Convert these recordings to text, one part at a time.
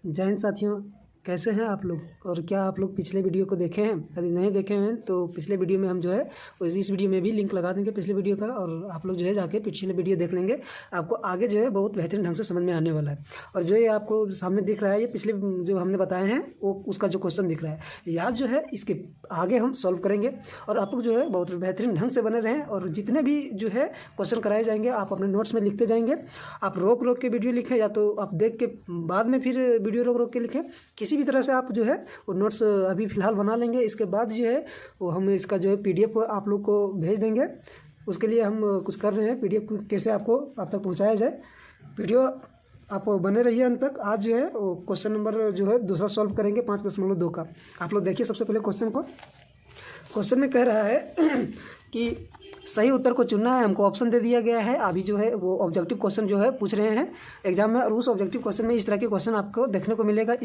जय हिंद साथियों, कैसे हैं आप लोग और क्या आप लोग पिछले वीडियो को देखे हैं? यदि नहीं देखे हैं तो पिछले वीडियो में हम जो है इस वीडियो में भी लिंक लगा देंगे पिछले वीडियो का, और आप लोग जो है जाके पिछले वीडियो देख लेंगे। आपको आगे जो है बहुत बेहतरीन ढंग से समझ में आने वाला है। और जो ये आपको सामने दिख रहा है, ये पिछले जो हमने बताए हैं वो उसका जो क्वेश्चन दिख रहा है, याद जो है इसके आगे हम सॉल्व करेंगे। और आप लोग जो है बहुत बेहतरीन ढंग से बने रहें, और जितने भी जो है क्वेश्चन कराए जाएंगे आप अपने नोट्स में लिखते जाएंगे। आप रोक रोक के वीडियो लिखें या तो आप देख के बाद में फिर वीडियो रोक रोक के लिखें, किसी भी तरह से आप जो है वो नोट्स अभी फ़िलहाल बना लेंगे। इसके बाद जो है वो हम इसका जो है PDF आप लोग को भेज देंगे। उसके लिए हम कुछ कर रहे हैं, PDF कैसे आपको आप तक पहुंचाया जाए। वीडियो आप बने रहिए अंत तक। आज जो है वो क्वेश्चन नंबर जो है दूसरा सॉल्व करेंगे 5.2 का। आप लोग देखिए सबसे पहले क्वेश्चन को। क्वेश्चन में कह रहा है कि सही उत्तर को चुनना है। हमको ऑप्शन दे दिया गया है। अभी जो है वो ऑब्जेक्टिव क्वेश्चन जो है पूछ रहे हैं एग्जाम में, और उस ऑब्जेक्टिव क्वेश्चन में इस तरह के क्वेश्चन आपको देखने को मिलेगा।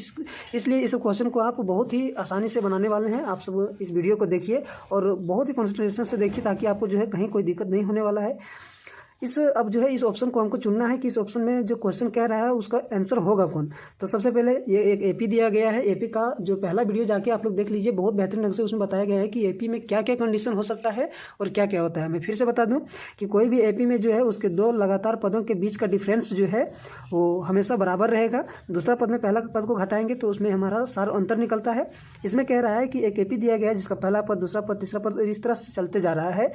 इसलिए इस क्वेश्चन को आप बहुत ही आसानी से बनाने वाले हैं। आप सब इस वीडियो को देखिए और बहुत ही कॉन्सेंट्रेशन से देखिए, ताकि आपको जो है कहीं कोई दिक्कत नहीं होने वाला है। अब जो है इस ऑप्शन को हमको चुनना है कि इस ऑप्शन में जो क्वेश्चन कह रहा है उसका आंसर होगा कौन। तो सबसे पहले ये एक AP दिया गया है। AP का जो पहला वीडियो जाके आप लोग देख लीजिए, बहुत बेहतरीन ढंग से उसमें बताया गया है कि AP में क्या क्या कंडीशन हो सकता है और क्या क्या होता है। मैं फिर से बता दूं कि कोई भी AP में जो है उसके दो लगातार पदों के बीच का डिफरेंस जो है वो हमेशा बराबर रहेगा। दूसरा पद में पहला पद को घटाएंगे तो उसमें हमारा सारा अंतर निकलता है। इसमें कह रहा है कि एक AP दिया गया है जिसका पहला पद, दूसरा पद, तीसरा पद इस तरह से चलते जा रहा है।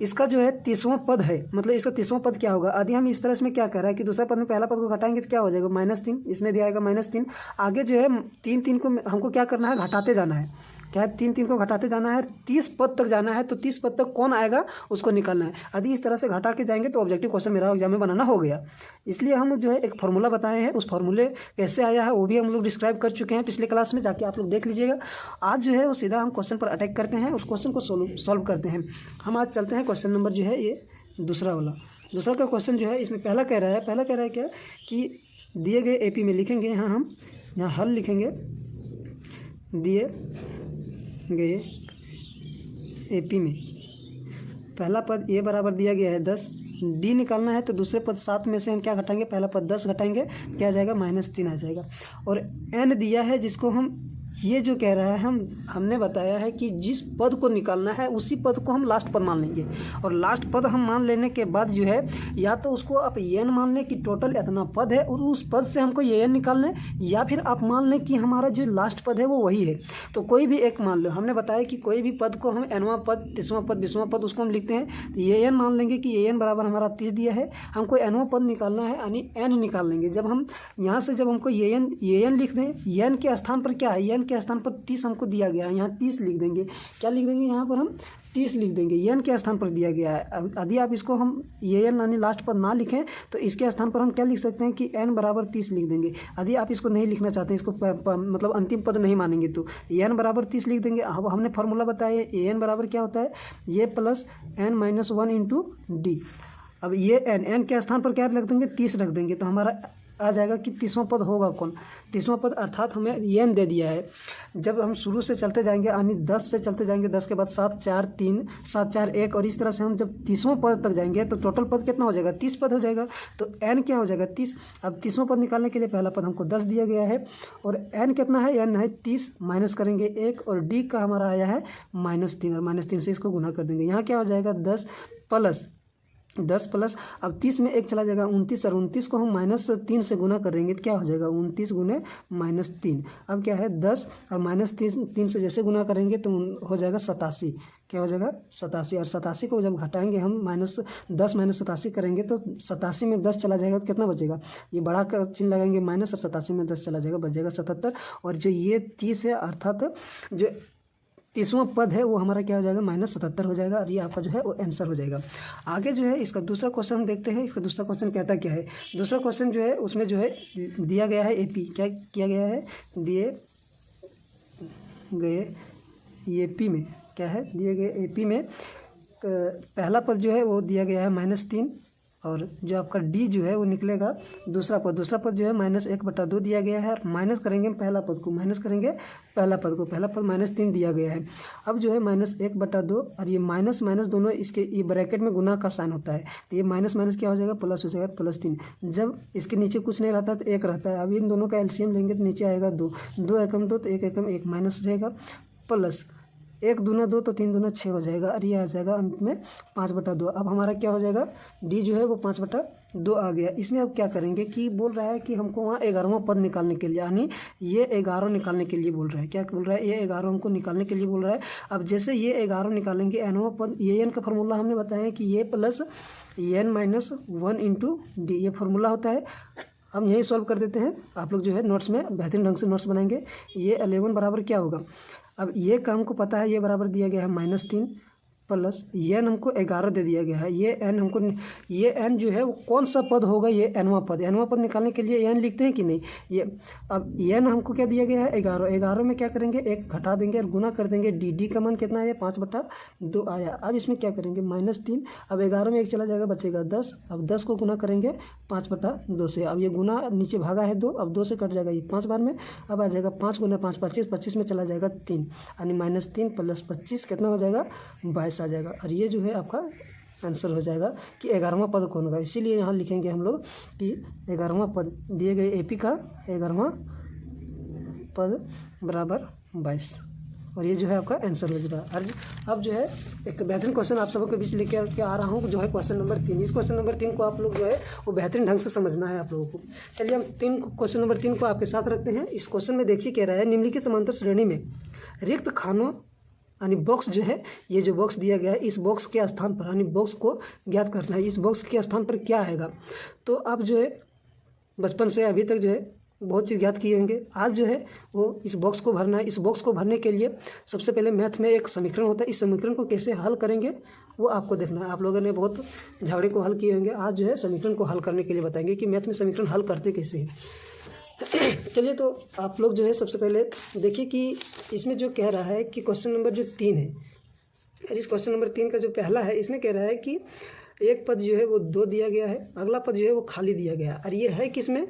इसका जो है 30वां पद है, मतलब इसका 30वां पद क्या होगा। यदि हम इस तरह इसमें क्या कर रहा है कि दूसरा पद में पहला पद को घटाएंगे तो क्या हो जाएगा, -3। इसमें भी आएगा -3। आगे जो है 3 को हमको क्या करना है, घटाते जाना है। क्या है, 3 को घटाते जाना है, 30 पद तक जाना है। तो 30 पद तक कौन आएगा उसको निकालना है। यदि इस तरह से घटा के जाएंगे तो ऑब्जेक्टिव क्वेश्चन मेरा एग्जाम में बनाना हो गया। इसलिए हम जो है एक फार्मूला बताए हैं, उस फार्मूले कैसे आया है वो भी हम लोग डिस्क्राइब कर चुके हैं पिछले क्लास में, जाके आप लोग देख लीजिएगा। आज जो है वो सीधा हम क्वेश्चन पर अटैक करते हैं, उस क्वेश्चन को सॉल्व करते हैं। हम आज चलते हैं क्वेश्चन नंबर जो है ये दूसरा वाला। दूसरा का क्वेश्चन जो है इसमें पहला कह रहा है क्या कि दिए गए AP में लिखेंगे। हम यहाँ हल लिखेंगे। दिए गए AP में पहला पद A बराबर दिया गया है 10। D निकालना है तो दूसरे पद 7 में से हम क्या घटाएंगे, पहला पद 10 घटाएंगे, क्या आ जाएगा, -3 आ जाएगा। और N दिया है जिसको हम ये जो कह रहा है हमने बताया है कि जिस पद को निकालना है उसी पद को हम लास्ट पद मान लेंगे। और लास्ट पद हम मान लेने के बाद जो है या तो उसको आप n मान लें कि टोटल इतना पद है और उस पद से हमको n निकालना है, या फिर आप मान लें कि हमारा जो लास्ट पद है वो वही है। तो कोई भी एक मान लो। हमने बताया कि कोई भी पद को हम nवां पद, 30वां पद, 20वां पद उसको हम लिखते हैं। तो n मान लेंगे कि n बराबर हमारा 30 दिया है। हमको nवां पद निकालना है, यानी n निकाल लेंगे। जब हम यहाँ से जब हमको n लिख दें, n के स्थान पर क्या है, n के स्थान पर 30 हमको दिया गया है, यहाँ 30 लिख देंगे। क्या लिख देंगे, यहाँ पर हम 30 लिख देंगे। n के स्थान पर दिया गया है। यदि आप इसको हम n यानी लास्ट पर ना लिखें तो इसके स्थान पर हम क्या लिख सकते हैं कि n बराबर 30 लिख देंगे। यदि आप इसको नहीं लिखना चाहते हैं, इसको मतलब अंतिम पद नहीं मानेंगे, तो n बराबर 30 लिख देंगे। अब हमने फार्मूला बताया n बराबर क्या होता है, ये प्लस n - 1 इंटू D। अब ये n के स्थान पर क्या रख देंगे, 30 रख देंगे। तो हमारा आ जाएगा कि 30वां पद होगा कौन, 30वां पद, अर्थात हमें n दे दिया है। जब हम शुरू से चलते जाएंगे, यानी 10 से चलते जाएंगे, 10 के बाद 7, 4, 3, 7, 4, 1, और इस तरह से हम जब 30वां पद तक जाएंगे तो टोटल पद कितना हो जाएगा, 30 पद हो जाएगा। तो n क्या हो जाएगा, 30। अब 30वां पद निकालने के लिए पहला पद हमको 10 दिया गया है, और n कितना है, n है 30, माइनस करेंगे 1, और D का हमारा आया है -3, और -3 से इसको गुना कर देंगे। यहाँ क्या हो जाएगा, 10 प्लस, अब 30 में 1 चला जाएगा, 29, और 29 को हम -3 से गुना करेंगे तो क्या हो जाएगा, 29 गुने -3। अब क्या है, 10 और -3 से जैसे गुना करेंगे तो हो जाएगा 87। क्या हो जाएगा, 87। और 87 को जब घटाएंगे हम -10 - 87 करेंगे तो 87 में 10 चला जाएगा तो कितना बचेगा, ये बड़ा का चिन्ह लगाएंगे माइनस, और 87 में 10 चला जाएगा, बचेगा 77। और जो ये 30 है, अर्थात जो 30वां पद है वो हमारा क्या हो जाएगा, -77 हो जाएगा, और ये आपका जो है वो आंसर हो जाएगा। आगे जो है इसका दूसरा क्वेश्चन हम देखते हैं। इसका दूसरा क्वेश्चन कहता क्या है। दूसरा क्वेश्चन जो है उसमें जो है दिया गया है AP, क्या किया गया है, दिए गए AP में क्या है, दिए गए AP में पहला पद जो है वो दिया गया है -3, और जो आपका डी जो है वो निकलेगा दूसरा पद जो है -1/2 दिया गया है। माइनस करेंगे पहला पद को, पहला पद -3 दिया गया है। अब जो है -1/2 और ये माइनस दोनों इसके ये ब्रैकेट में गुना का साइन होता है, तो ये माइनस क्या हो जाएगा, प्लस हो जाएगा, +3। जब इसके नीचे कुछ नहीं रहता तो 1 रहता है। अब इन दोनों का एलसीएम लेंगे तो नीचे आएगा 2 एकम 2 तो 1 एकम 1 माइनस रहेगा, प्लस 1 दूना 2 तो 3 दूना 6 हो जाएगा और ये आ जाएगा अंत में 5/2। अब हमारा क्या हो जाएगा, डी जो है वो 5/2 आ गया। इसमें अब क्या करेंगे कि बोल रहा है कि हमको वहाँ 11वां पद निकालने के लिए, यानी ये 11 निकालने के लिए बोल रहा है। क्या बोल रहा है, ये 11 हमको निकालने के लिए बोल रहा है। अब जैसे ये 11 निकालेंगे, nवां पद, ये n का फार्मूला हमने बताया है कि ये plus n minus 1 into D, ये फार्मूला होता है। हम यही सॉल्व कर देते हैं, आप लोग जो है नोट्स में बेहतरीन ढंग से नोट्स बनाएंगे। ये 11 बराबर क्या होगा, अब ये का हमको पता है, ये बराबर दिया गया है -3 प्लस n हमको 11 दे दिया गया है। ये n जो है वो कौन सा पद होगा, ये nवां पद निकालने के लिए n लिखते हैं कि नहीं। ये अब n हमको क्या दिया गया है, 11 में क्या करेंगे, 1 घटा देंगे और गुना कर देंगे। डी का मान कितना आया, 5/2 आया। अब इसमें क्या करेंगे, -3, अब 11 में 1 चला जाएगा, बचेगा 10। अब 10 को गुना करेंगे 5/2 से। अब ये गुना नीचे भागा है 2, अब 2 से कट जाएगा ये 5 बार में। अब आ जाएगा 5 गुना 5 25, 25 में चला जाएगा 3, यानी -3 प्लस 25 कितना हो जाएगा, 22 आ जाएगा। और ये जो है आपका आंसर हो जाएगा कि 11वां पद कौन होगा। इसीलिए यहाँ लिखेंगे हम लोग कि 11वां पद दिए गए एपी का 11वां पद बराबर 22, और ये जो है आपका आंसर हो जाएगा। और अब जो है एक बेहतरीन क्वेश्चन आप सबके बीच लेके आ रहा हूँ, जो है क्वेश्चन नंबर 3। इस क्वेश्चन नंबर 3 को आप लोग जो है वो बेहतरीन ढंग से समझना है आप लोगों को। चलिए हम क्वेश्चन नंबर 3 को आपके साथ रखते हैं। इस क्वेश्चन में देखिए, कह रहा है निम्नलिखित समांतर श्रेणी में रिक्त खानों यानी बॉक्स जो है, ये जो बॉक्स दिया गया है, इस बॉक्स के स्थान पर, यानी बॉक्स को ज्ञात करना है, इस बॉक्स के स्थान पर क्या आएगा। तो आप जो है बचपन से अभी तक जो है बहुत चीज़ ज्ञात किए होंगे। आज जो है वो इस बॉक्स को भरना है। इस बॉक्स को भरने के लिए सबसे पहले मैथ में एक समीकरण होता है, इस समीकरण को कैसे हल करेंगे वो आपको देखना है। आप लोगों ने बहुत झगड़े को हल किए होंगे, आज जो है समीकरण को हल करने के लिए बताएंगे कि मैथ में समीकरण हल करते कैसे हैं। चलिए तो आप लोग जो है सबसे पहले देखिए कि इसमें जो कह रहा है कि क्वेश्चन नंबर जो 3 है, इस क्वेश्चन नंबर 3 का जो पहला है, इसमें कह रहा है कि एक पद जो है वो 2 दिया गया है, अगला पद जो है वो खाली दिया गया है। और ये है किसमें,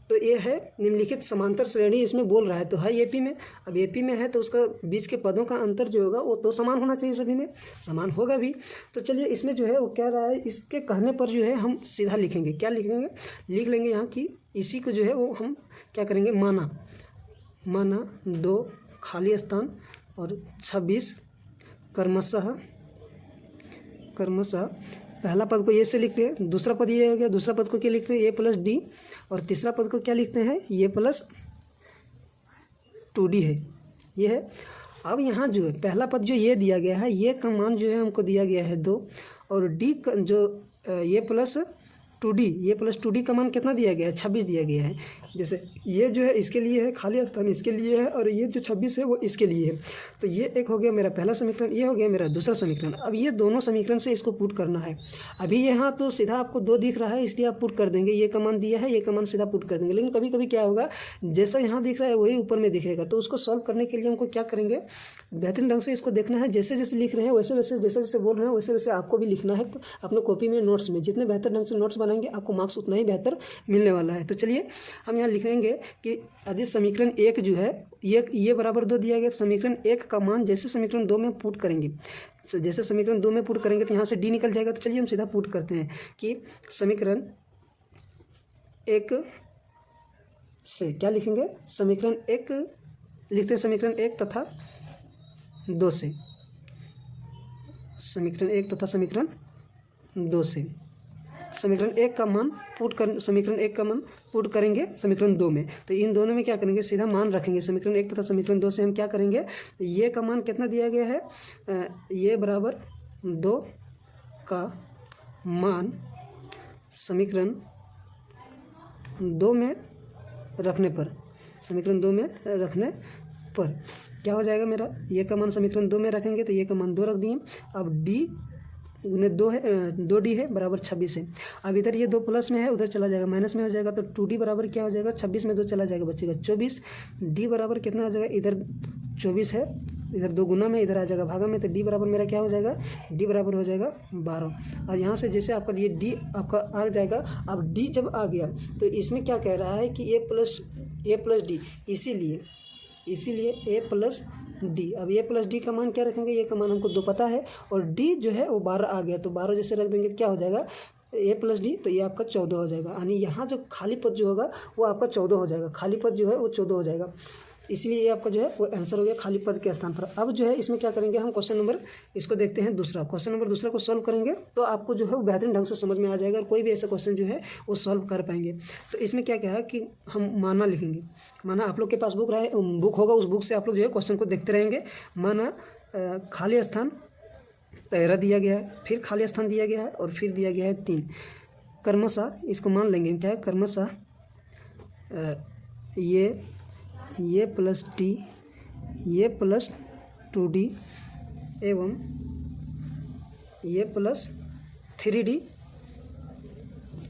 तो ये है निम्नलिखित समांतर श्रेणी, इसमें बोल रहा है। तो है एपी में। अब एपी में है तो उसका बीच के पदों का अंतर जो होगा वो तो समान होना चाहिए, सभी में समान होगा भी। तो चलिए इसमें जो है वो कह रहा है, इसके कहने पर जो है हम सीधा लिखेंगे, क्या लिखेंगे, लिख लेंगे यहाँ की इसी को जो है वो हम क्या करेंगे, माना 2 खाली स्थान और 26 क्रमशः पहला पद को ये से लिखते हैं, दूसरा पद ये हो गया, दूसरा पद को क्या लिखते हैं, ए प्लस डी, और तीसरा पद को क्या लिखते हैं, ये प्लस 2d है, ये है। अब यहाँ जो है पहला पद जो ये दिया गया है, ये का मान जो है हमको दिया गया है 2, और डी जो ये प्लस 2d का मान कितना दिया गया है, 26 दिया गया है। जैसे ये जो है इसके लिए है, खाली स्थान इसके लिए है, और ये जो 26 है वो इसके लिए है। तो ये एक हो गया मेरा पहला समीकरण, ये हो गया मेरा दूसरा समीकरण। अब ये दोनों समीकरण से इसको पुट करना है। अभी यहाँ तो सीधा आपको 2 दिख रहा है, इसलिए आप पुट कर देंगे, ये का मान दिया है, ये का मान सीधा पुट कर देंगे। लेकिन कभी कभी क्या होगा, जैसा यहाँ दिख रहा है वही ऊपर में दिखेगा, तो उसको सॉल्व करने के लिए हमको क्या करेंगे, बेहतरीन ढंग से इसको देखना है। जैसे जैसे लिख रहे हैं वैसे वैसे, जैसे जैसे बोल रहे हैं वैसे वैसे आपको भी लिखना है अपने कॉपी में, नोट्स में। जितने बेहतर ढंग से नोट्स बनाएंगे आपको मार्क्स उतना ही बेहतर मिलने वाला है। तो चलिए हम यहाँ लिखेंगे कि यदि समीकरण 1 जो है ये बराबर 2 दिया गया, समीकरण 1 का मान जैसे समीकरण 2 में पुट करेंगे, जैसे समीकरण 2 में पुट करेंगे तो यहाँ से डी निकल जाएगा। तो चलिए हम सीधा पुट करते हैं कि समीकरण 1 से क्या लिखेंगे, समीकरण 1 लिखते हैं, समीकरण 1 तथा 2 से, समीकरण 1 तथा समीकरण 2 से समीकरण 1 का मान पुट करेंगे समीकरण 2 में। तो इन दोनों में क्या करेंगे, सीधा मान रखेंगे। समीकरण 1 तथा समीकरण 2 से हम क्या करेंगे, ये का मान कितना दिया गया है, ये बराबर 2 का मान समीकरण 2 में रखने पर, समीकरण 2 में रखने पर क्या हो जाएगा मेरा, ये का मान समीकरण 2 में रखेंगे तो ये का मान 2 रख दिए। अब डी उन्हें 2 है, 2d है बराबर 26 है। अब इधर ये 2 प्लस में है, उधर चला जाएगा माइनस में हो जाएगा, तो 2d बराबर क्या हो जाएगा, 26 में 2 चला जाएगा, बचेगा 24। d बराबर कितना हो जाएगा, इधर 24 है इधर 2 गुना में, इधर आ जाएगा भागा में, तो डी बराबर मेरा क्या हो जाएगा, डी बराबर हो जाएगा 12। और यहाँ से जैसे आपका ये डी आपका आ जाएगा। अब डी जब आ गया तो इसमें क्या कह रहा है कि ए प्लस डी, इसीलिए ए प्लस डी। अब ए प्लस डी का मान क्या रखेंगे, ये का मान हमको 2 पता है, और डी जो है वो 12 आ गया, तो 12 जैसे रख देंगे तो क्या हो जाएगा, ए प्लस डी, तो ये आपका 14 हो जाएगा। यानी यहाँ जो खाली पद जो होगा वो आपका 14 हो जाएगा, खाली पद जो है वो 14 हो जाएगा। इसलिए ये आपका जो है वो आंसर हो गया खाली पद के स्थान पर। अब जो है इसमें क्या करेंगे हम, क्वेश्चन नंबर इसको देखते हैं दूसरा। क्वेश्चन नंबर दूसरा को सॉल्व करेंगे तो आपको जो है वो बेहतरीन ढंग से समझ में आ जाएगा और कोई भी ऐसा क्वेश्चन जो है वो सॉल्व कर पाएंगे। तो इसमें क्या क्या है कि हम माना लिखेंगे। माना आप लोग के पास बुक होगा, उस बुक से आप लोग जो है क्वेश्चन को देखते रहेंगे। माना खाली स्थान 13 दिया गया है, फिर खाली स्थान दिया गया है, और फिर दिया गया है 3। क्रमशः इसको मान लेंगे क्या है, क्रमशः ये प्लस डी, ये प्लस 2d एवं ये प्लस 3d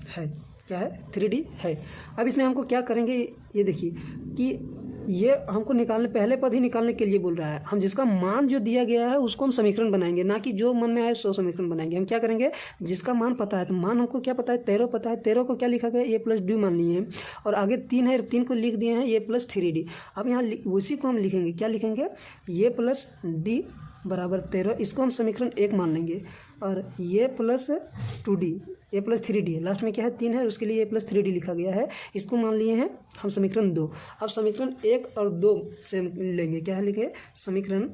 है। क्या है, 3d है। अब इसमें हमको क्या करेंगे, ये देखिए कि ये हमको निकालने, पहले पद ही निकालने के लिए बोल रहा है। हम जिसका मान जो दिया गया है उसको हम समीकरण बनाएंगे, ना कि जो मन में आए सो समीकरण बनाएंगे। हम क्या करेंगे, जिसका मान पता है, तो मान हमको क्या पता है, 13 पता है। 13 को क्या लिखा गया, ए प्लस डी मान लिए हैं, और आगे 3 है, 3 को लिख दिए हैं ए प्लस 3d। अब यहाँ उसी को हम लिखेंगे, क्या लिखेंगे, ए प्लस डी बराबर 13, इसको हम समीकरण 1 मान लेंगे। और ये प्लस 2d, ए प्लस 3d है, लास्ट में क्या है 3 है, उसके लिए ए प्लस 3d लिखा गया है, इसको मान लिए हैं हम समीकरण 2। अब समीकरण 1 और 2 से लेंगे, क्या है लिखे, समीकरण।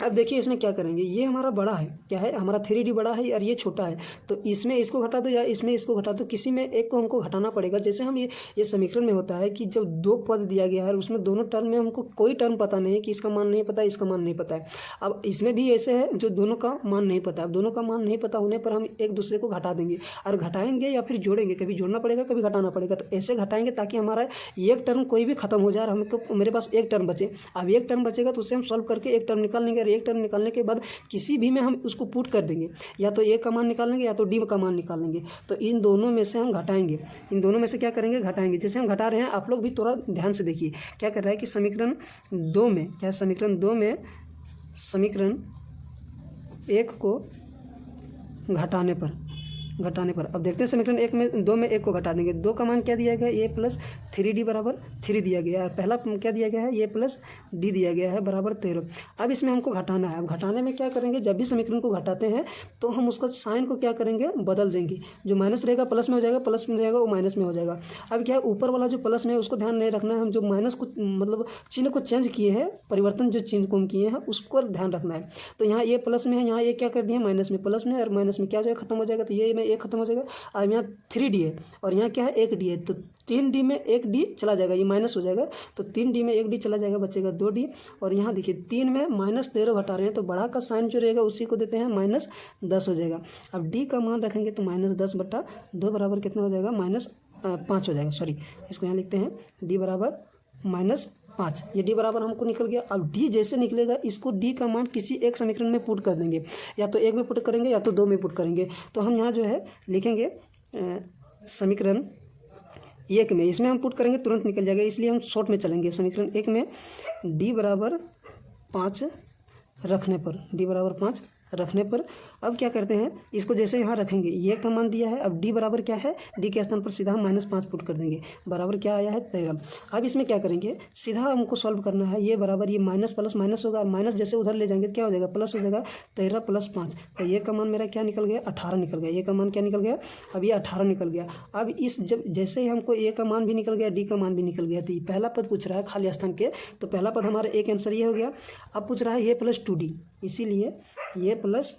अब देखिए इसमें क्या करेंगे, ये हमारा बड़ा है, क्या है हमारा 3d बड़ा है और ये छोटा है, तो इसमें इसको घटा दो या इसमें इसको घटा दो, किसी में एक को हमको घटाना पड़ेगा। जैसे हम ये समीकरण में होता है कि जब 2 पद दिया गया है, उसमें दोनों टर्म में हमको कोई टर्म पता नहीं है कि इसका मान नहीं पता, इसका मान नहीं पता है। अब इसमें भी ऐसे है जो दोनों का मान नहीं पता। अब दोनों का मान नहीं पता होने पर हम एक दूसरे को घटा देंगे, और घटाएंगे या फिर जोड़ेंगे, कभी जोड़ना पड़ेगा कभी घटाना पड़ेगा। तो ऐसे घटाएंगे ताकि हमारा एक टर्म कोई भी खत्म हो जाए और हमको मेरे पास एक टर्म बचे। अब एक टर्म बचेगा तो उसे हम सॉल्व करके एक टर्म निकाल लेंगे, और एक टर्म निकालने के बाद किसी भी में हम उसको पुट कर देंगे, या तो ए का मान निकाल लेंगे या तो डी का मान निकाल लेंगे। तो इन दोनों में से हम घटाएंगे, इन दोनों में से क्या करेंगे, घटाएंगे। जैसे हम घटा रहे हैं, आप लोग भी थोड़ा ध्यान से देखिए क्या कर रहा है कि समीकरण 2 में, क्या समीकरण 2 में समीकरण 1 को घटाने पर अब देखते हैं समीकरण 1 में 2 में 1 को घटा देंगे। 2 का मान क्या दिया गया, ए प्लस 3d बराबर 3 दिया गया है। पहला क्या दिया गया है, ए प्लस डी दिया गया है बराबर 13। अब इसमें हमको घटाना है। अब घटाने में क्या करेंगे, जब भी समीकरण को घटाते हैं तो हम उसका साइन को क्या करेंगे, बदल देंगे। जो माइनस रहेगा प्लस में हो जाएगा, प्लस में रहेगा वो माइनस में हो जाएगा। अब क्या है, ऊपर वाला जो प्लस में है उसको ध्यान नहीं रखना है, हम जो माइनस को मतलब चिन्ह को चेंज किए हैं, परिवर्तन जो चिन्ह को हम किए हैं उसको ध्यान रखना है। तो यहाँ ये प्लस में है, यहाँ ये क्या कर दिए माइनस में, प्लस में और माइनस में क्या हो जाएगा, खत्म हो जाएगा। तो ये में एक खत्म हो जाएगा। अब यहाँ 3d है और यहाँ क्या है 1d है, तो 3d में 1d चला जाएगा, ये माइनस हो जाएगा। तो 3d में 1d चला जाएगा, बचेगा 2d। और यहाँ देखिए 3 में -13 घटा रहे हैं, तो बड़ा का साइन जो रहेगा उसी को देते हैं, -10 हो जाएगा। अब d का मान रखेंगे तो -10/2 बराबर कितना हो जाएगा, -5 हो जाएगा। सॉरी, इसको यहाँ लिखते हैं d बराबर -5। ये d बराबर हमको निकल गया। अब d जैसे निकलेगा, इसको d का मान किसी एक समीकरण में पुट कर देंगे, या तो 1 में पुट करेंगे या तो 2 में पुट करेंगे। तो हम यहाँ जो है लिखेंगे समीकरण 1 में, इसमें हम पुट करेंगे तुरंत निकल जाएगा, इसलिए हम शॉर्ट में चलेंगे। समीकरण 1 में d बराबर 5 रखने पर, d बराबर 5 रखने पर अब क्या करते हैं, इसको जैसे यहाँ रखेंगे, ये का मान दिया है। अब d बराबर क्या है, d के स्थान पर सीधा हम -5 पुट कर देंगे, बराबर क्या आया है 13। अब इसमें क्या करेंगे, सीधा हमको सॉल्व करना है। ये बराबर ये माइनस प्लस माइनस होगा, माइनस जैसे उधर ले जाएंगे तो क्या हो जाएगा, प्लस हो जाएगा। 13 + 5, तो ये का मान मेरा क्या निकल गया, 18 निकल गया। ये का मान क्या निकल गया, अब ये 18 निकल गया। अब इस जब जैसे ही हमको ए का मान भी निकल गया, डी का मान भी निकल गया, तो पहला पद पूछ रहा है खाली स्थान के, तो पहला पद हमारा एक आंसर ये हो गया। अब पूछ रहा है ये प्लस 2d, इसीलिए ये प्लस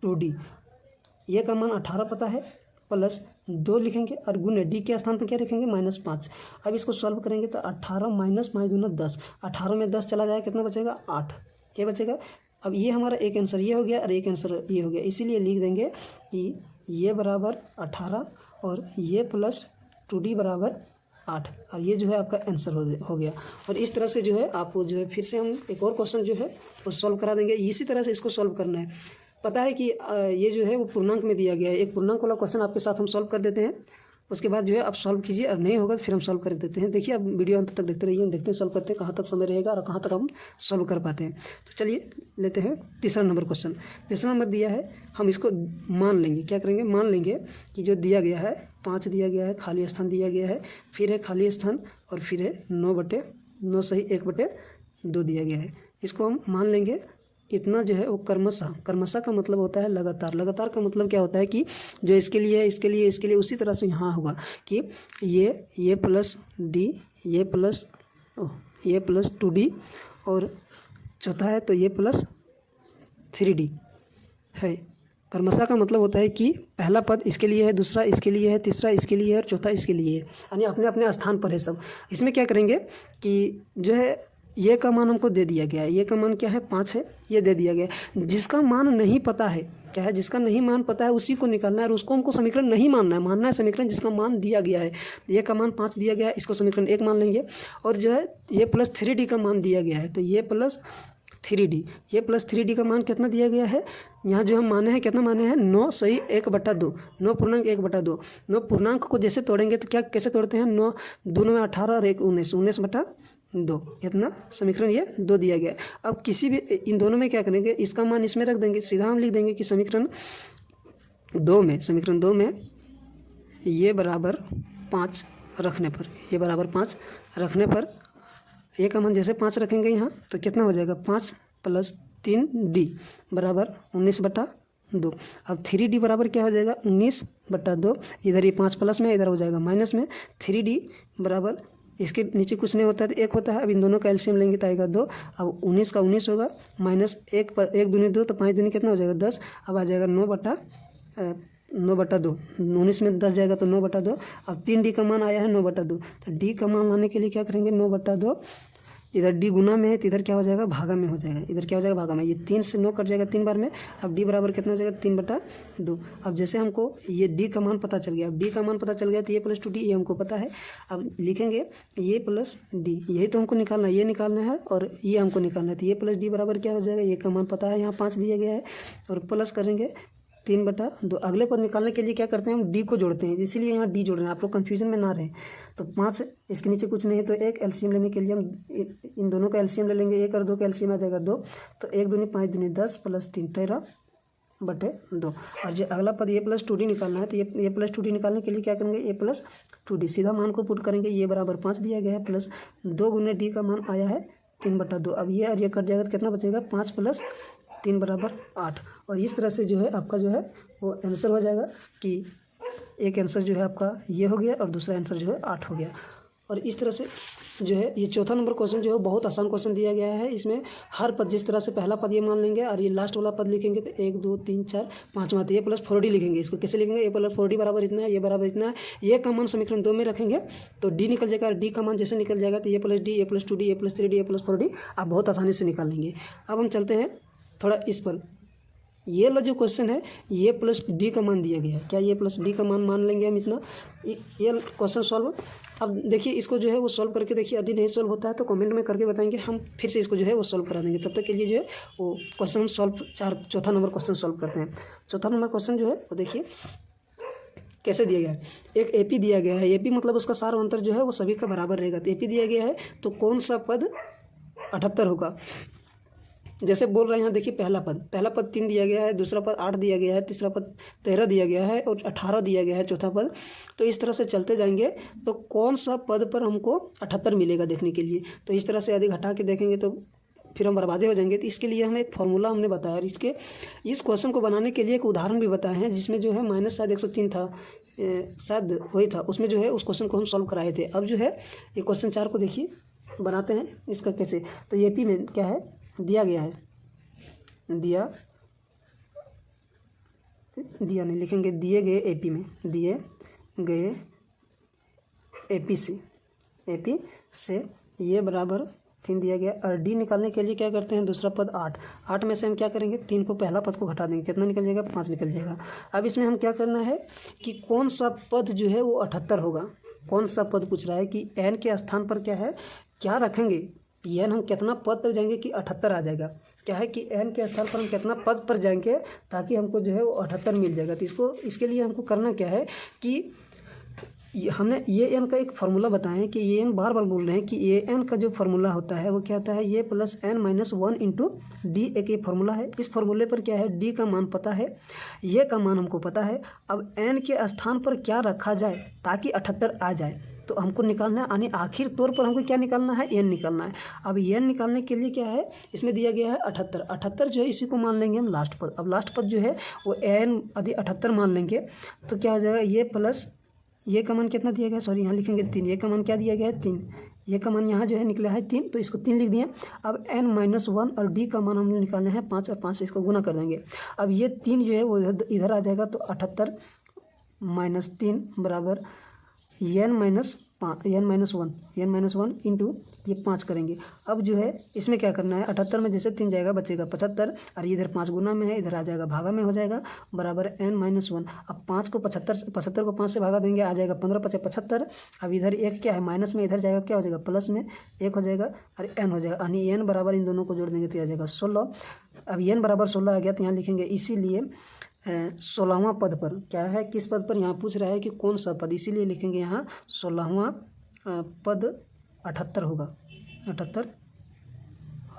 2d, ये का मान 18 पता है, प्लस 2 लिखेंगे और गुने डी के स्थान पर क्या लिखेंगे, -5। अब इसको सॉल्व करेंगे तो 18 - 5 दूना 10, 18 में 10 चला जाएगा, कितना बचेगा 8, ये बचेगा। अब ये हमारा एक आंसर ये हो गया और एक आंसर ये हो गया, इसीलिए लिख देंगे कि ये बराबर 18 और ये प्लस 2d बराबर 8, और ये जो है आपका आंसर हो गया। और इस तरह से जो है आपको जो है फिर से हम एक और क्वेश्चन जो है वो सॉल्व करा देंगे। इसी तरह से इसको सॉल्व करना है। पता है कि ये जो है वो पूर्णांक में दिया गया है। एक पूर्णांक वाला क्वेश्चन आपके साथ हम सॉल्व कर देते हैं। उसके बाद जो है आप सॉल्व कीजिए, और नहीं होगा तो फिर हम सॉल्व कर देते हैं। देखिए अब वीडियो अंत तक देखते रहिए, हम देखते हैं सॉल्व करते हैं कहाँ तक समय रहेगा और कहाँ तक हम सॉल्व कर पाते हैं। तो चलिए लेते हैं तीसरा नंबर क्वेश्चन। तीसरा नंबर दिया है, हम इसको मान लेंगे, क्या करेंगे, मान लेंगे कि जो दिया गया है 5 दिया गया है, खाली स्थान दिया गया है, फिर है खाली स्थान, और फिर है 9/9 सही 1/2 दिया गया है। इसको हम मान लेंगे इतना जो है वो कर्मशः का मतलब होता है लगातार। लगातार का मतलब क्या होता है कि जो इसके लिए है, इसके लिए उसी तरह से यहाँ होगा कि ये प्लस डी, ये प्लस 2D, और चौथा है तो ये प्लस 3D है। कर्मशः का मतलब होता है कि पहला पद इसके लिए है, दूसरा इसके लिए है, तीसरा इसके लिए है, और चौथा इसके लिए है, यानी अपने अपने स्थान पर है सब। इसमें क्या करेंगे कि जो है ये का मान हमको दे दिया गया है, ये का मान क्या है 5 है, ये दे दिया गया है। जिसका मान नहीं पता है, क्या है, जिसका नहीं मान पता है उसी को निकालना है, और उसको हमको समीकरण नहीं मानना है, मानना है समीकरण जिसका मान दिया गया है। ये का मान 5 दिया गया है, इसको समीकरण 1 मान लेंगे, और जो है ये प्लस 3D का मान दिया गया है, तो ये प्लस 3D, ये प्लस 3D का मान कितना दिया गया है, यहाँ जो हम माने हैं कितना माने हैं 9 सही 1/2, 9 पूर्णांक 1/2। 9 पूर्णांक को जैसे तोड़ेंगे तो क्या कैसे तोड़ते हैं, 9 दूनो में 18 और 1 19, 19/2, इतना समीकरण ये 2 दिया गया है। अब किसी भी इन दोनों में क्या करेंगे, इसका मान इसमें रख देंगे, सीधा हम लिख देंगे कि समीकरण 2 में ये बराबर 5 रखने पर, ये बराबर 5 रखने पर ये का मान जैसे 5 रखेंगे यहाँ तो कितना हो जाएगा, 5 + 3D बराबर 19/2। अब 3D बराबर क्या हो जाएगा 19/2, इधर ये 5 प्लस में, इधर हो जाएगा माइनस में। 3D बराबर इसके नीचे कुछ नहीं होता है तो 1 होता है। अब इन दोनों का एलसीएम लेंगे तो आएगा 2। अब 19 का 19 होगा, माइनस 1 दूनी 2, तो 5 दूनी कितना हो जाएगा 10। अब आ जाएगा 9/2, 19 में 10 जाएगा तो 9/2। अब 3D का मान आया है 9/2, तो D का मान लाने के लिए क्या करेंगे 9/2, इधर D गुना में है तो इधर क्या हो जाएगा भागा में हो जाएगा, इधर क्या हो जाएगा भागा में, ये 3 से 9 कट जाएगा 3 बार में। अब D बराबर कितना हो जाएगा 3/2। अब जैसे हमको ये D का मान पता चल गया, अब D का मान पता चल गया तो ये प्लस 2D ये हमको पता है। अब लिखेंगे ये प्लस D, यही तो हमको निकालना है, ये निकालना है और ये हमको निकालना है, तो ये प्लस D बराबर क्या हो जाएगा, ये का मान पता है, यहाँ 5 दिया गया है, और प्लस करेंगे 3/2। अगले पद निकालने के लिए क्या करते हैं हम D को जोड़ते हैं, इसीलिए यहाँ D जोड़ रहे हैं, आप लोग कन्फ्यूजन में ना रहें। तो 5 इसके नीचे कुछ नहीं है तो 1 एलसीएम लेने के लिए हम इन दोनों का एलसीएम ले लेंगे, 1 और 2 का एलसीएम आ जाएगा 2, तो 1 दूनी 5 दूनी 10 + 3 13/2। और जो अगला पद ये प्लस 2D निकालना है तो ये प्लस 2D निकालने के लिए क्या करेंगे, ये प्लस 2D सीधा मान को पुट करेंगे, ये बराबर 5 दिया गया है, प्लस 2 गुने D का मान आया है 3/2। अब ये और ये कट जाएगा तो कितना बचेगा 5 + 3 बराबर 8। और इस तरह से जो है आपका जो है वो आंसर हो जाएगा कि एक आंसर जो है आपका ये हो गया और दूसरा आंसर जो है 8 हो गया। और इस तरह से जो है ये चौथा नंबर क्वेश्चन जो है बहुत आसान क्वेश्चन दिया गया है। इसमें हर पद जिस तरह से पहला पद ये मान लेंगे और ये लास्ट वाला पद लिखेंगे तो 1 2 3 4 5वां, तो ये प्लस 4D लिखेंगे। इसको कैसे लिखेंगे, ये प्लस 4D बराबर इतना है, ये बराबर इतना है, ये का मान समीकरण 2 में रखेंगे तो D निकल जाएगा, और D का मान जैसे निकल जाएगा तो ये प्लस D, ये प्लस 2D, ये प्लस 3D, ये प्लस 4D आप बहुत आसानी से निकाल लेंगे। अब हम चलते हैं थोड़ा इस पर, ये वाला जो क्वेश्चन है ये प्लस D का मान दिया गया है, क्या ये प्लस D का मान लेंगे हम इतना, ये क्वेश्चन सॉल्व। अब देखिए इसको जो है वो सॉल्व करके देखिए, यदि नहीं सॉल्व होता है तो कमेंट में करके बताएंगे, हम फिर से इसको जो है वो सॉल्व करा देंगे। तब तक के लिए जो है वो क्वेश्चन सॉल्व चौथा नंबर क्वेश्चन सॉल्व करते हैं। चौथा नंबर क्वेश्चन जो है वो देखिए कैसे दिया गया है। एक AP दिया गया है, AP मतलब उसका सार अंतर जो है वो सभी का बराबर रहेगा। तो AP दिया गया है तो कौन सा पद 78 होगा, जैसे बोल रहे हैं यहाँ देखिए पहला पद 3 दिया गया है, दूसरा पद 8 दिया गया है, तीसरा पद 13 दिया गया है और 18 दिया गया है चौथा पद। तो इस तरह से चलते जाएंगे तो कौन सा पद पर हमको 78 मिलेगा देखने के लिए। तो इस तरह से यदि घटा के देखेंगे तो फिर हम बर्बादे हो जाएंगे। तो इसके लिए हमें एक फार्मूला हमने बताया, और इस क्वेश्चन को बनाने के लिए एक उदाहरण भी बताए हैं जिसमें जो है माइनस शायद 103 था, शायद वही था, उसमें जो है उस क्वेश्चन को हम सॉल्व कराए थे। अब जो है ये क्वेश्चन 4 को देखिए बनाते हैं इसका कैसे। तो AP में क्या है दिया गया है, दिया नहीं लिखेंगे, दिए गए AP में, दिए गए AP से ये बराबर 3 दिया गया। और D निकालने के लिए क्या करते हैं, दूसरा पद 8 में से हम क्या करेंगे 3 को पहला पद को घटा देंगे, कितना निकल जाएगा 5 निकल जाएगा। अब इसमें हम क्या करना है कि कौन सा पद जो है वो 78 होगा, कौन सा पद पूछ रहा है कि n के स्थान पर क्या है क्या रखेंगे, n हम कितना पद तक जाएंगे कि 78 आ जाएगा। क्या है कि n के स्थान पर हम कितना पद पर जाएंगे ताकि हमको जो है वो 78 मिल जाएगा। तो इसके लिए हमको करना क्या है कि हमने ये एन का एक फार्मूला बताएं कि ये एन बार बार बोल रहे हैं कि ये एन का जो फार्मूला होता है वो क्या होता है, ये plus n minus 1 into d एक ये फार्मूला है। इस फार्मूले पर क्या है, डी का मान पता है, ये का मान हमको पता है। अब एन के स्थान पर क्या रखा जाए ताकि 78 आ जाए, तो हमको निकालना है, यानी आखिर तौर पर हमको क्या निकालना है, एन निकालना है। अब एन निकालने के लिए क्या है, इसमें दिया गया है 78। 78 जो है इसी को मान लेंगे हम लास्ट पद। अब लास्ट पद जो है वो एन यदि 78 मान लेंगे तो क्या हो जाएगा, ये प्लस ये का मान कितना दिया गया है, सॉरी यहाँ लिखेंगे 3, ये का मान क्या दिया गया है 3, ये का मान यहाँ जो है निकला है 3, तो इसको 3 लिख दिए। अब n माइनस 1 और d का मान हम निकालने हैं 5 और 5 से इसको गुना कर देंगे। अब ये 3 जो है वो इधर आ जाएगा, तो 78 माइनस 3 बराबर n माइनस 1 इंटू ये 5 करेंगे। अब जो है इसमें क्या करना है, 78 में जैसे 3 जाएगा बचेगा 75, और इधर 5 गुना में है, इधर आ जाएगा भागा में हो जाएगा, बराबर n माइनस 1। अब 5 को 75 को 5 से भागा देंगे, आ जाएगा 15 × 75। अब इधर एक क्या है माइनस में, इधर जाएगा क्या हो जाएगा प्लस में 1 हो जाएगा और n हो जाएगा, यानी n बराबर इन दोनों को जोड़ देंगे तो आ जाएगा 16। अब n बराबर 16 आ गया, तो यहाँ लिखेंगे इसीलिए 16वां पद पर क्या है, किस पद पर, यहाँ पूछ रहा है कि कौन सा पद, इसीलिए लिखेंगे यहाँ 16वां पद 78 होगा, 78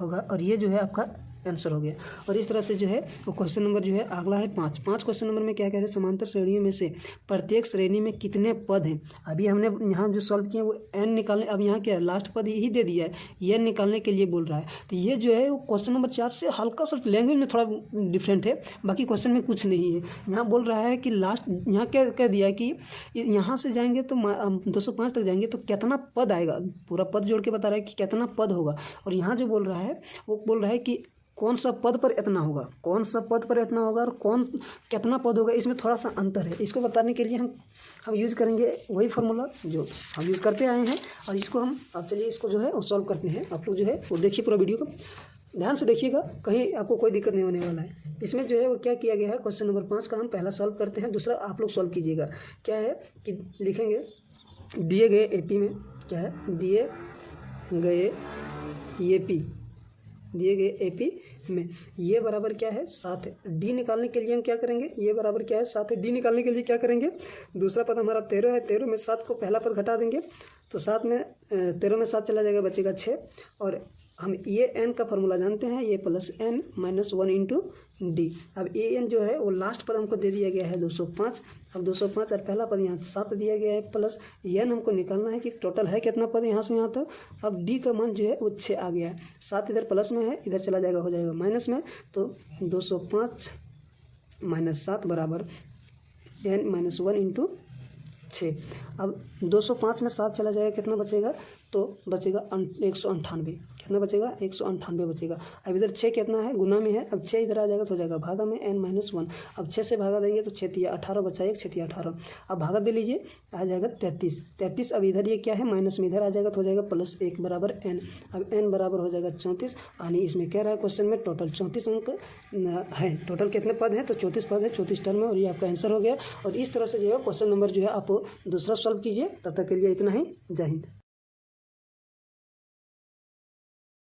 होगा। और ये जो है आपका आंसर हो गया। और इस तरह से जो है वो क्वेश्चन नंबर जो है अगला है 5 क्वेश्चन नंबर में क्या कह रहे हैं, समांतर श्रेणियों में से प्रत्येक श्रेणी में कितने पद हैं। अभी हमने यहाँ जो सॉल्व किया वो n निकालने, अब यहाँ क्या है लास्ट पद ही दे दिया है, ये निकालने के लिए बोल रहा है। तो ये जो है वो क्वेश्चन नंबर 4 से हल्का सा लैंग्वेज में थोड़ा डिफरेंट है, बाकी क्वेश्चन में कुछ नहीं है। यहाँ बोल रहा है कि लास्ट यहाँ क्या कह दिया कि यहाँ से जाएंगे तो 205 तक जाएंगे तो कितना पद आएगा, पूरा पद जोड़ के बता रहा है कि कितना पद होगा। और यहाँ जो बोल रहा है वो बोल रहा है कि कौन सा पद पर इतना होगा, कौन सा पद पर इतना होगा और कौन कितना पद होगा, इसमें थोड़ा सा अंतर है। इसको बताने के लिए हम यूज़ करेंगे वही फार्मूला जो हम यूज़ करते आए हैं, और इसको हम अब चलिए इसको जो है वो सॉल्व करते हैं। आप लोग जो है वो देखिए, पूरा वीडियो को ध्यान से देखिएगा, कहीं आपको कोई दिक्कत नहीं होने वाला है। इसमें जो है वो क्या किया गया है, क्वेश्चन नंबर 5 का हम पहला सॉल्व करते हैं, दूसरा आप लोग सॉल्व कीजिएगा। क्या है कि लिखेंगे दिए गए AP में, क्या है दिए गए AP में ये बराबर क्या है 7 है। डी निकालने के लिए हम क्या करेंगे, ये बराबर क्या है 7 है। डी निकालने के लिए क्या करेंगे, दूसरा पद हमारा 13 है, 13 में 7 को पहला पद घटा देंगे तो 7 में 13 में 7 चला जाएगा, बचेगा 6। और हम ये n का फार्मूला जानते हैं, ये plus n minus 1 into D. अब ए n जो है वो लास्ट पद हमको दे दिया गया है 205। अब 205 और पहला पद यहाँ 7 दिया गया है, प्लस n हमको निकालना है कि टोटल है कितना पद यहाँ से यहाँ तक। अब डी का मान जो है वो 6 आ गया है, 7 इधर प्लस में है, इधर चला जाएगा हो जाएगा माइनस में, तो 205 माइनस 7 बराबर n माइनस 1 इंटू 6। अब 205 में 7 चला जाएगा, कितना बचेगा, तो बचेगा 198। कितना बचेगा, 198 बचेगा। अब इधर 6 कितना है, गुना में है, अब 6 इधर आ जाएगा तो हो जाएगा भागा में n माइनस 1। अब 6 से भागा देंगे तो 6 तिया 18 बचा, 1 6 तिया 18। अब भागा दे लीजिए, आ जाएगा 33। अब इधर ये क्या है माइनस में, इधर आ जाएगा तो हो जाएगा प्लस 1 बराबर n। अब n बराबर हो जाएगा 34, यानी इसमें कह रहा है क्वेश्चन में टोटल 34 अंक है। टोटल कितने पद हैं, तो 34 पद है, 34 टर्म है, और ये आपका आंसर हो गया। और इस तरह से जो है क्वेश्चन नंबर जो है आप दूसरा सॉल्व कीजिए। तब तक के लिए इतना ही, जय हिंद।